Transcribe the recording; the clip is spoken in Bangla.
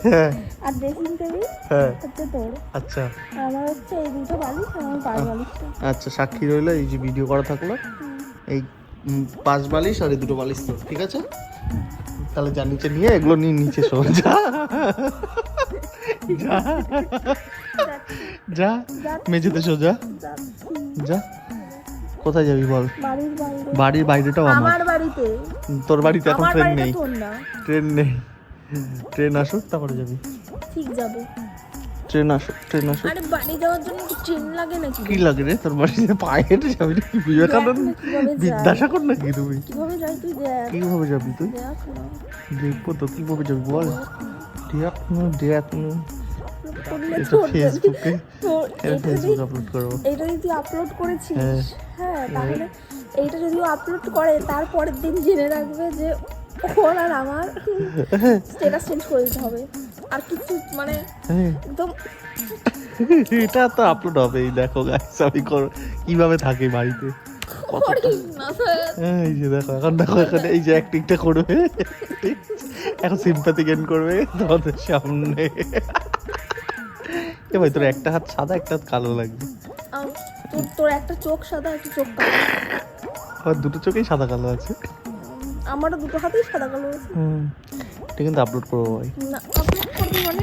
হ্যাঁ আর ড্রেসিং টেবিল হ্যাঁ হচ্ছে তোর। আচ্ছা আর আমার হচ্ছে এই দুটো বালিশ আর আমার পায়ের বালিশটা। আচ্ছা, সাক্ষী রইলো, এই যে ভিডিও করা থাকলো, এই 5 বালিশ আর এই 2 বালিশ তো, ঠিক আছে? তাহলে যা নিচে নিয়ে এগুলো নিয়ে নিচে শো, যা যা যা মেঝেতে শো, যা যা। কোথায় যাবি বল? বাড়ির বাইরে। বাড়ির বাইরেটাও আমার। আমার বাড়িতে। তোর বাড়িতে এখন আমার ট্রেন বাড়িটা নেই, তোর না। ট্রেন নেই, ট্রেন আসুক তারপরে যাবি। ঠিক যাবো। ট্রেন আসুক, ট্রেন আসুক। আরে বাড়ি যাওয়ার জন্য কি ট্রেন লাগে নাকি? কি লাগে রে তোর বাড়িতে? পায়ে হেঁটে যাবি নাকি? বিবেকানন্দ কিভাবে যাই? বিদ্যাসাগর নাকি তুমি? কিভাবে যাই তুই দেখ। কিভাবে যাবি তুই? দেখ না। দেখবো তো কিভাবে যাবি বল। দেখ না, দেখ না। করলে এটা তোর ফেসবুকে, তোর এটা ফেসবুকে আপলোড করবো। এইটা যদি তুই আপলোড করেছিস, হ্যাঁ। হ্যাঁ তাহলে এইটা যদি আপলোড করে তারপরের দিন জেনে রাখবে যে ওর আর আমার স্ট্যাটাস চেঞ্জ করে দিতে হবে। আর কিছু মানে হ্যাঁ, একদম এটা তো আপলোড হবে। এই দেখো গাইস, আমি কিভাবে থাকি বাড়িতে। করিস না স্যার। হ্যাঁ, এই যে দেখো, এখন দেখো এখানে এই যে অ্যাক্টিংটা করবে, এখন সিম্প্যাথি গেইন করবে তোমাদের সামনে। এ ভাই, তোর একটা হাত সাদা, একটা হাত কালো লাগবে। তোর তোর একটা চোখ সাদা, একটা চোখ কালো। আমার 2টো চোখেই সাদা কালো আছে। আমারও দুটো হাতেই সাদা কালো আছে। এটা কিন্তু আপলোড করবো ভাই। না আপলোড করবি মানে